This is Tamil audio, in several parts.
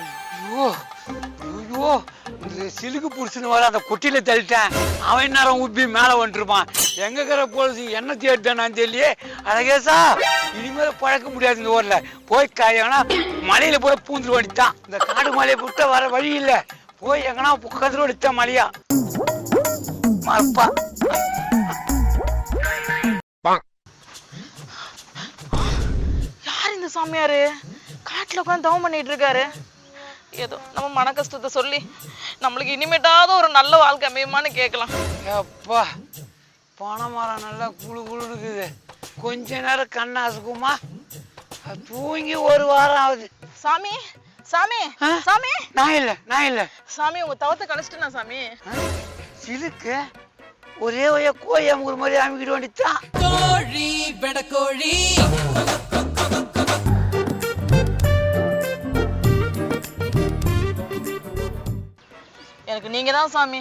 ஐயோ ஐயோ, இந்த சிலுக்கு புடிச்சுன்னு வர அந்த கொட்டியில தள்ளிட்டேன். அவன் நேரம் உப்பி மேல வந்துருப்பான். எங்க இருக்கிற போலீஸ் என்ன தேடிட்டான்னு தெரியலையே. அழகேசா, இனிமேல் பழக்க முடியாது இந்த ஊர்ல. போய் எங்கன்னா மலையில போய் பூந்துட்டு வடித்தான். இந்த காடு மலையை விட்டு வர வழி இல்லை. போய் எங்கன்னா கதிர வடித்தான் மலையா மறப்பா. யார் இந்த சாமியாரு? காட்டுல உட்காந்து தவம் பண்ணிட்டு இருக்காரு. ஏதோ நம்ம மன கஷ்டத்தை சொல்லி நம்மளுக்கு இனிமேட்டாவது ஒரு நல்ல வாழ்க்கை அமையுமான்னு கேட்கலாம். அப்பா, பனைமரம் நல்லா குழு குழு இருக்குது. கொஞ்ச நேரம் கண்ணை அசுக்குமா, தூங்கி ஒரு வாரம் ஆகுது. சாமி சாமி சாமி, நான் இல்ல சாமி, உங்க தவத்தை கழிச்சிட்டுனா சாமி. சிலுக்கு ஒரே வய கோழி அமுக்குற மாதிரி அமுக்கிட்டு வேண்டித்தான். கோழி வெடக்கோழி எனக்கு நீங்க தான் சாமி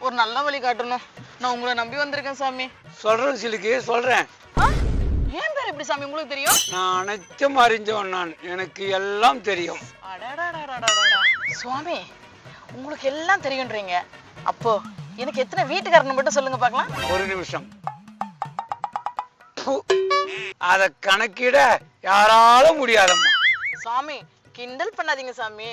ஒரு நல்ல வழி காட்டணும். நான் உங்களை நம்பி வந்திருக்கேன் சாமி. சொல்றேன் சிலுக்கு, சொல்றேன். ஏன் பேர் எப்படி சாமி உங்களுக்கு தெரியும்? நான் அனைத்தும் அறிஞ்சவன். நான், எனக்கு எல்லாம் தெரியும். சுவாமி, உங்களுக்கு எல்லாம் தெரியும்ன்றீங்க. அப்போ எனக்கு எத்தனை வீட்டுக்காரன்னு மட்டும் சொல்லுங்க பார்க்கலாம். ஒரு நிமிஷம். அத கணக்கிட யாராலும் முடியாதம்மா. சாமி, கிண்டல் பண்ணாதீங்க சாமி,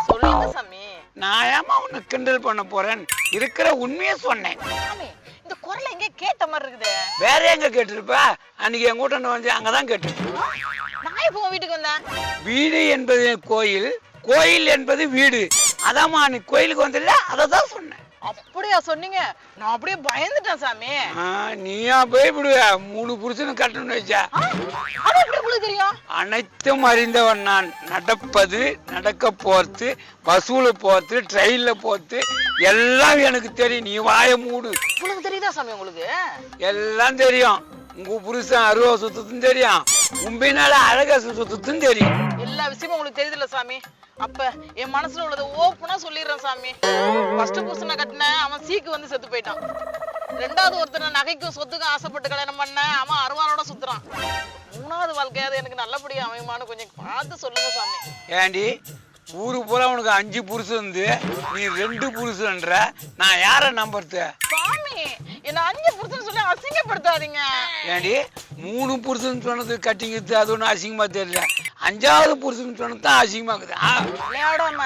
சொல்லுங்க சாமி. நான் ஏமா உன்னை கிண்டல் பண்ண போறேன்? இருக்கிற உண்மையை சொன்னேன். சாமி, இந்த குரலை எங்க கேட்ட மாதிரி இருக்குது. வேற எங்க கேட்டிருப்ப? அன்னைக்கு என் கூட்ட வந்து அங்கதான் கேட்டிருப்பேன். நான் இப்போ வீட்டுக்கு வந்தேன். வீடு என்பது கோயில், கோயில் என்பது வீடு. அதாம்மா நீ கோயிலுக்கு வந்தில்ல, அததான் சொன்னேன். அப்படியா சொன்னீங்க? நான் அப்படியே பயந்துட்டேன் சாமி. நீயா பயப்படுவ? 3 புருஷனும் கட்டணும்னு வச்சா. அது எப்படி உங்களுக்கு தெரியும்? அனைத்தும் அறிந்தவன் நான். நடப்பது, நடக்க போறது, பஸ்ஸுல போறது, ட்ரெயின்ல போறது எல்லாம் எனக்கு தெரியும். நீ வாய மூடு. உங்களுக்கு தெரியுதா சாமி? உங்களுக்கு எல்லாம் தெரியும். உங்க புருஷன் அருவா சுத்தத்தும் தெரியும், உம்பினால அழகா சுத்தத்தும் தெரியும். எல்லா விஷயமும் உங்களுக்கு தெரியுதுல்ல சாமி? அப்ப என் மனசுல உள்ளதை ஓப்பனா சொல்லிடுறேன் சாமி. ஃபர்ஸ்ட் புருஷனை கட்டின அவன் சீக்கு வந்து செத்து போயிட்டான். 2வது ஒருத்தனை நகைக்கும் சொத்துக்கும் ஆசைப்பட்டு கல்யாணம் பண்ண அவன் அருவாளோட சுத்துறான். 3வது வாழ்க்கையாவது எனக்கு நல்லபடியா அமையுமான்னு கொஞ்சம் பார்த்து சொல்லுங்க சாமி. ஏண்டி, ஊரு பூரா உனக்கு 5 புருஷன் இருந்து நீ 2 புருஷன்ற, நான் யார நம்புறது? சாமி, என்ன 5 புருஷன் சொல்லி அசிங்கப்படுத்தாதீங்க. ஏண்டி, 3 புருஷன் சொன்னது கட்டிங்கிறது அது ஒன்றும் அசிங்கமா தெரியல. 5வது புருஷன் சொன்னது தான் அசிங்கமாக்குது. விளையாடாம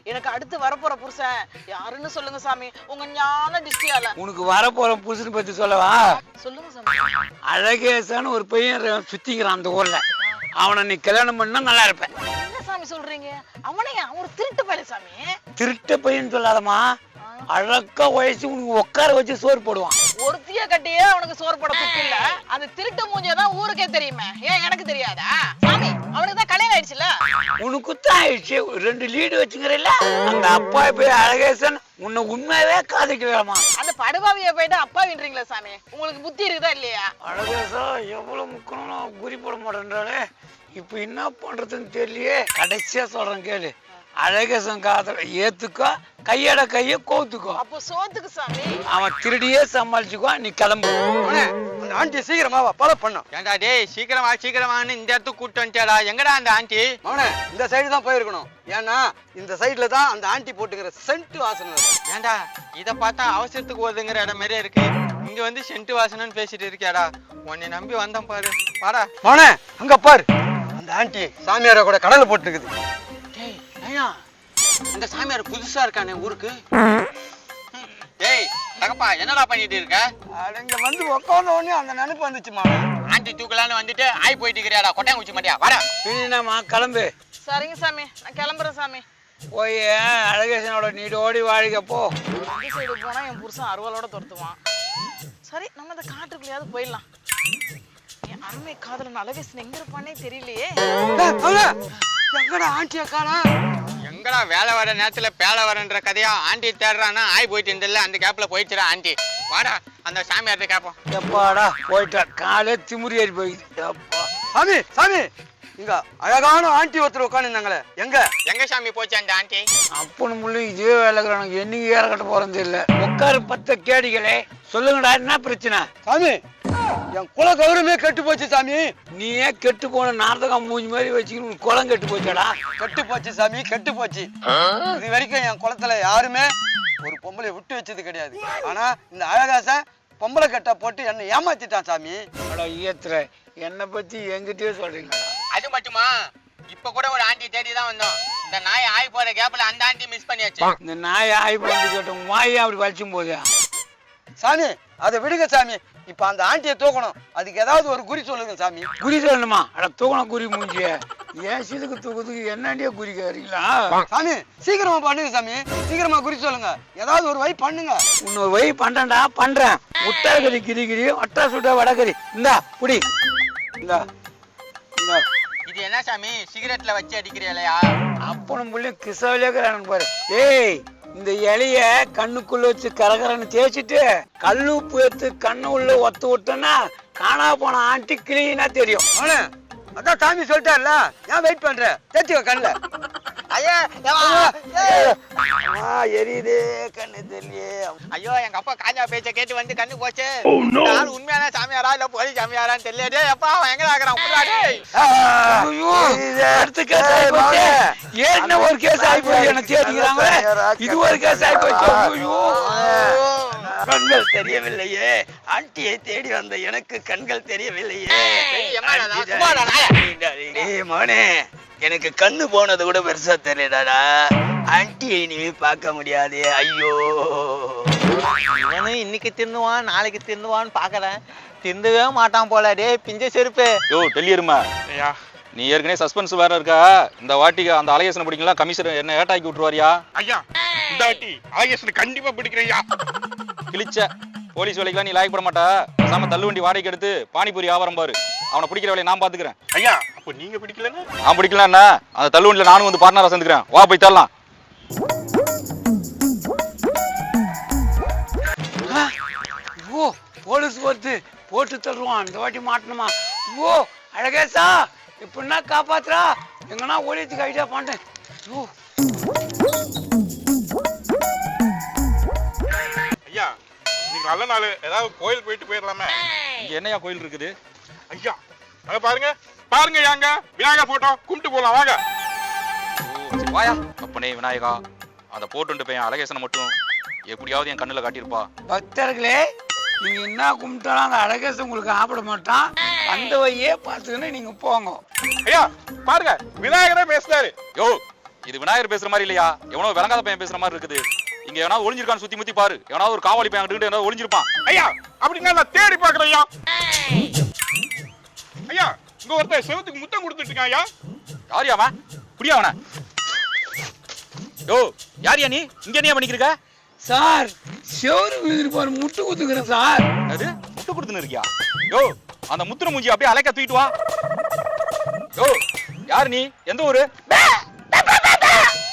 எனக்கு அடுத்து வரப்போற புருஷன் யாருன்னு சொல்லுங்க சாமி, உங்க ஞான டிஸ்டியால. உனக்கு வரப்போற புருஷனை பத்தி சொல்லவா? சொல்லுங்க சாமி. அழகேசான்னு ஒரு பையன் சுத்திக்கிறான் அந்த ஊர்ல. அவனை நீ கல்யாணம் பண்ணா நல்லா இருப்பேன். என்ன சாமி சொல்றீங்க? அவனையா? ஒரு திருட்டு பையன் சாமி. திருட்ட பையன் சொல்லாதமா, அழகா வயசு உனக்கு உட்கார வச்சு சோறு போடுவான். ஒருத்திய கட்டியே அவனுக்கு சோறு போட துப்பு இல்ல. அந்த திருட்டு மூஞ்சதான் ஊருக்கே தெரியுமே, ஏன் எனக்கு தெரியாதா? சாமி, அவனுக்கு தான் கல்யாணம் ஆயிடுச்சுல. உனக்கு தான் ஆயிடுச்சு. 2 லீடு வச்சுக்கிறல்ல. அந்த அப்பா போய் அழகேசன் உன்னை உண்மையாவே காதலிக்கலாமா? அந்த படுபாவிய போயிட்டு அப்பாவின்றீங்களா சாமி? உங்களுக்கு புத்தி இருக்குதா இல்லையா? அழகேசா எவ்வளவு முக்கணும் குறி போட மாட்டேன்றாலே. இப்ப என்ன பண்றதுன்னு தெரியலையே. கடைசியா சொல்றேன் கேளு. அழகேசன் காதல ஏத்துக்கோ, கையோட கைய கோத்துக்கோ. அப்போ சோத்துக்கு சாமி. அவன் திருடியே சமாளிச்சுக்கோ, நீ கிளம்பு. அந்த ஆண்டி சீக்கிரமாவா ஃபாலோ பண்ணோம். ஏண்டா டேய், சீக்கிரமான்னு இந்த இடத்துக்கு கூட்டு வந்துட்டாடா. எங்கடா அந்த ஆண்டி? அவனே இந்த சைடு தான் போயிருக்கணும். ஏன்னா இந்த சைடுல தான் அந்த ஆண்டி போட்டுக்கிற சென்ட் வாசனை. ஏண்டா, இதை பார்த்தா அவசரத்துக்கு ஓதுங்கிற இடம் மாதிரியே இருக்கு. இங்க வந்து சென்ட் வாசனைன்னு பேசிட்டு இருக்கியாடா? உன்னை நம்பி வந்தேன் பாரு. வாடா. அவனே அங்க பாரு, அந்த ஆண்டி சாமியார கூட கடலை போட்டுருக்குது. டேய் ஐயா, இந்த சாமியார் புதுசா இருக்கானே ஊருக்கு. டேய் தகப்பா, என்னடா பண்ணிட்டு இருக்க? இங்க வந்து உட்கார்ந்த உடனே அந்த நினைப்பு வந்துச்சு மாமா. ஆண்டி தூக்கலான்னு வந்துட்டு ஆய் போயிட்டு இருக்கிறியாடா? கொட்டாங்க குச்சி மாட்டியா? வாடா. என்னம்மா கிளம்பு. சரிங்க சாமி, நான் கிளம்புறேன் சாமி. போய் அழகேசனோட நீடோடி வாழ்க போ. இந்த சைடு போனா என் புருஷன் அருவாளோட துரத்துவான். சரி, நம்ம இந்த காட்டுக்குள்ளேயாவது போயிடலாம். என் அருமை காதலன் அழகேசன் எங்க இருப்பானே தெரியலையே. எங்கடா ஆண்டியா காணா? எங்கடா வேலை வர நேரத்துல பேலை வரன்ற கதையா? ஆண்டி தேடுறானா? ஆய் போயிட்டு இருந்தில்ல, அந்த கேப்ல போயிடுச்சுடா ஆண்டி. வாடா, அந்த சாமியார்ட்ட கேப்போம். எப்பாடா போயிட்டா, காலே திமுறி ஏறி போயிடுது. அப்பா சாமி சாமி, இங்க அழகான ஆண்டி ஒருத்தர் உட்காந்துருந்தாங்களே, எங்க சாமி போச்சு அந்த ஆண்டி? அப்பனு முள்ளு இதே வேலைக்கிறானுங்க. என்னைக்கு ஏற கட்ட போறது இல்ல. உட்காரு பத்த கேடிகளே, சொல்லுங்கடா என்ன பிரச்சனை? சாமி என் குல கௌரவமே கெட்டு போச்சு சாமி. நீயே கெட்டு போன நாடகம் மூஞ்சி மாதிரி வச்சுக்கணும், குளம் கெட்டு போச்சாடா. கெட்டு போச்சு சாமி, கெட்டு போச்சு. இது வரைக்கும் என் குளத்துல யாருமே ஒரு பொம்பளை விட்டு வச்சது கிடையாது. ஆனா இந்த அழகாசன் பொம்பளை கட்டை போட்டு என்ன ஏமாத்திட்டான் சாமி. அட ஈயத்துல என்னை பத்தி எங்கிட்டயே சொல்றீங்களா? அது மட்டுமா, இப்ப கூட ஒரு ஆண்டி தேடி தான் வந்தோம். இந்த நாய் ஆய் போற கேப்ல அந்த ஆண்டி மிஸ் பண்ணியாச்சு. இந்த நாயை ஆய் பண்ணி கேட்டோம், வாயை அப்படி வலிச்சும் போதா சாமி அதை விடுங்க சாமி. இப்ப அந்த ஆண்டியை தூக்கணும், அதுக்கு ஏதாவது ஒரு குறி சொல்லுங்க சாமி. குறி சொல்லணுமா? அட தூக்கணும் குறி மூஞ்சிய. ஏன் சீதுக்கு தூக்கத்துக்கு என்னண்டியே குறி கேறீங்களா? சாமி சீக்கிரமா பண்ணுங்க சாமி, சீக்கிரமா குறி சொல்லுங்க. ஏதாவது ஒரு வழி பண்ணுங்க. இன்னொரு வழி பண்றேன்டா, பண்றேன். முட்டாக்கறி கிரிகிரி, ஒட்டா சுட்டா வடகறி. இந்தா புடி, இந்தா இந்தா. இது என்ன சாமி, சிகரெட்ல வச்சு அடிக்கிறீங்களா? அப்பனும் புள்ளையும் கிசவிலே பாரு. ஏய், இந்த இலைய கண்ணுக்குள்ள வச்சு கரகரன்னு தேய்ச்சிட்டு கல்லு உப்பு எடுத்து கண்ணு உள்ள ஒத்து விட்டோன்னா காணா போன ஆண்டி கிளீனா தெரியும். அவனே அதான் சாமி சொல்லிட்டார்ல, ஏன் வெயிட் பண்ற? தேய்ச்சிக்க கண்ணுல. ஐயா எரியுதே கண்ணு தெரியலையே. ஐயோ, எங்க அப்பா காஞ்சா பேச்ச கேட்டு வந்து கண்ணு போச்சு. ஆள் உண்மையான சாமியாரா இல்ல போலி சாமியாரான்னு தெரியல. அப்பா அவன் எங்க ஆகுறான்? ஐயோ, அடுத்த கேஸ் ஆகி போச்சு. ஏற்கனவே ஒரு கேஸ் ஆகி போச்சு, என்ன தேடிக்கிறாங்க. இது ஒரு கேஸ் ஆகி போச்சு. ஐயோ, கண்கள் தெரியவில்லையே, ஆண்டியை தேடி வந்த எனக்கு கண்கள் தெரியவில்லையே. டேய் மகனே, எனக்கு கண்ணு போனது கூட பெருசா தெரியலடா. ஆண்டியை இனிமே பார்க்க முடியாது. ஐயோ, இவனு இன்னைக்கு தின்னுவான் நாளைக்கு தின்னுவான்னு பாக்குறேன், தின்னவே மாட்டான் போல. டே பிஞ்ச செருப்பு. யோ டெல்லியருமா, நீ ஏற்கனவே சஸ்பென்ஸ் வேற இருக்கா. இந்த வாட்டிக்கு அந்த அலையேசனை பிடிக்கலாம், கமிஷனர் என்ன ஏட்டாக்கி விட்டுருவாரியா? ஐயா இந்த வாட்டி அலையேசனை கண்டிப்பா பிடிக்கிறையா. கிழிச்ச போலீஸ் வேலைக்கெல்லாம் நீ லாய்க்கப்பட மாட்டா. பேசாம தள்ளு வண்டி வாடகைக்கு எடுத்து பானிபூரி வியாபாரம் பாரு. அவனை பிடிக்கிற வேலையை நான் பாத்துக்கிறேன். ஐயா அப்ப நீங்க பிடிக்கலன்னா? நான் பிடிக்கலன்னா அந்த தள்ளு வண்டியில நானும் வந்து பார்ட்னரா சேர்ந்துக்கிறேன். வா போய் தரலாம். ஓ, போலீஸ் வருது, போட்டு தருவான். இந்த வாட்டி மாட்டணுமா? ஓ அழகேசா, எப்படின்னா காப்பாத்துறா. எங்கன்னா ஓடியத்துக்கு ஐடியா பண்றேன். ஓ ஐயா நீங்க நல்ல நாள், ஏதாவது கோயில் போயிட்டு போயிடலாமே. இங்க என்னையா கோயில் இருக்குது? ஐயா அங்க பாருங்க பாருங்க, யாங்க விநாயகர் போட்டோ கும்பிட்டு போலாம் வாங்க. சரி, வாயா. அப்பனே விநாயகா, அந்த போட்டு பையன் அழகேசனை மட்டும் எப்படியாவது என் கண்ணுல காட்டியிருப்பா. பக்தர்களே, நீங்க என்ன கும்பிட்டாலும் அந்த அழகேசன் உங்களுக்கு ஆப்பிட மாட்டான். அந்த வழியே பார்த்துக்கின்னு நீங்க போங்க. ஐயா பாருங்க விநாயகரே பேசுறாரு. யோ, இது விநாயகர் பேசுற மாதிரி இல்லையா, எவனோ விளங்காத பையன் பேசுற மாதிரி இருக்குது. இங்க எவனாவது ஒளிஞ்சிருக்கான்னு சுத்தி முத்தி பாரு. எவனாவது ஒரு காவாலி பையன் கிட்ட எவனாவது ஒளிஞ்சிருப்பான். ஐயா அப்படின்னா நான் தேடி பாக்குறேன். ஐயா ஐயா இங்க ஒருத்தர் செவத்துக்கு முத்தம் கொடுத்துட்டு இருக்கான். ஐயா யாரியா அவன்? புடியா அவன. யோ, யாரியா நீ? இங்க என்ன பண்ணிக்கிருக்க? சார், செவரு விழுந்துருப்பாரு, முட்டு குத்துக்கிறேன் சார். அது முட்டு கொடுத்துன்னு இருக்கியா? யோ, அந்த முத்துன மூஞ்சி அப்படியே அலைக்க தூக்கிட்டு வா. யோ, யார் நீ? எந்த ஊரு?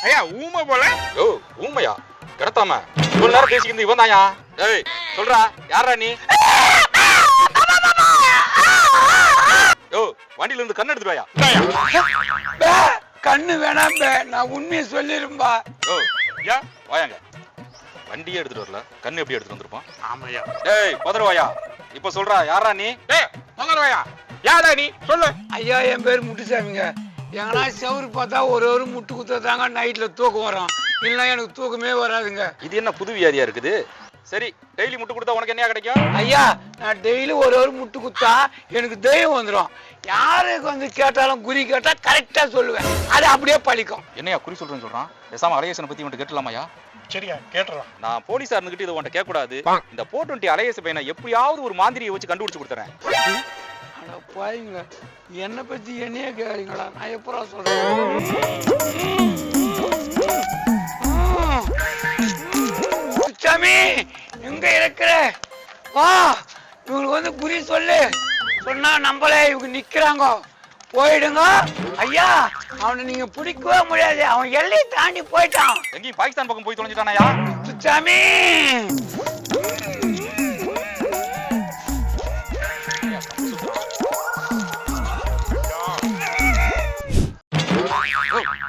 ஐயா ஊமை போல. யோ, ஊமையா? கிடத்தாம இவ்வளவு நேரம் பேசிக்கிட்டு இவன் தாயா? ஏய் சொல்றா, யாரா நீ? யோ, வண்டியில இருந்து கண்ணு எடுத்துட்டு வாயா. கண்ணு வேணாம், நான் உண்மையை சொல்லிரும்பா. யோ ஐயா வாயாங்க. வண்டியே எடுத்துட்டு வரல, கண்ணு எப்படி எடுத்துட்டு வந்திருப்பான்? ஆமாய்யா. டேய் பதறவாயா, இப்ப சொல்றா, யாரா நீ? டேய் பகரவாயா, யாரா நீ சொல்லு. ஐயா, என் பேர் முட்டுசாமிங்க. எங்கன்னா செவரு பார்த்தா ஒரு முட்டு குத்துறதாங்க நைட்ல தூக்கம் வரும். இல்லைன்னா எனக்கு தூக்கமே வராதுங்க. இது என்ன புது வியாதியா இருக்குது? சரி, டெய்லி முட்டு கொடுத்தா உனக்கு என்ன கிடைக்கும்? ஐயா, நான் டெய்லி ஒரு முட்டு குத்தா எனக்கு தைரியம் வந்துடும். யாருக்கு வந்து கேட்டாலும் குறி கேட்டா கரெக்டா சொல்லுவேன், அது அப்படியே பழிக்கும். என்னையா குறி சொல்றேன்னு சொல்றான்? பேசாம அலையேசனை பத்தி உன்கிட்ட கேட்டலாமாயா? சரியா கேட்டுறலாம். நான் போலீஸா இருந்துகிட்டு இதை உன்கிட்ட கேட்க கூடாது. இந்த 420 அலையேச பையனை எப்படியாவது ஒரு மாந்திரியை வச்சு கண்டுபிடிச்சு கொடுத்துறேன். அட பாருங்க, என்னை பத்தி என்னையே கேக்குறீங்களா? நான் எப்பரா சொல்றேன்? சாமி, எங்க இருக்கிற? வா, இவங்களுக்கு வந்து குறி சொல்லு. சொன்னா நம்பளே, இவங்க நிக்கிறாங்க. போயிடுங்க ஐயா. அவனை நீங்க பிடிக்கவே முடியாது, அவன் எல்லையை தாண்டி போயிட்டான். எங்கேயும் பாகிஸ்தான் பக்கம் போய் தொலைஞ்சிட்டானயா? சாமி,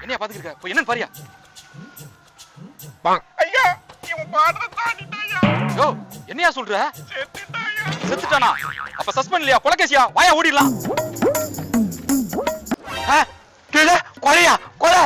என்னையா பாத்துக்கிற? போய் என்னன்னு பாரியா. ஐயா இவன் பாடுற தாண்டிட்டாயா. யோ, என்னையா சொல்ற? செத்துட்டாயா. செத்துட்டானா? அப்ப சஸ்பெண்ட் இல்லையா? கொலைகேசியா? வாயா ஓடிடலாம். கொலையா? கொலை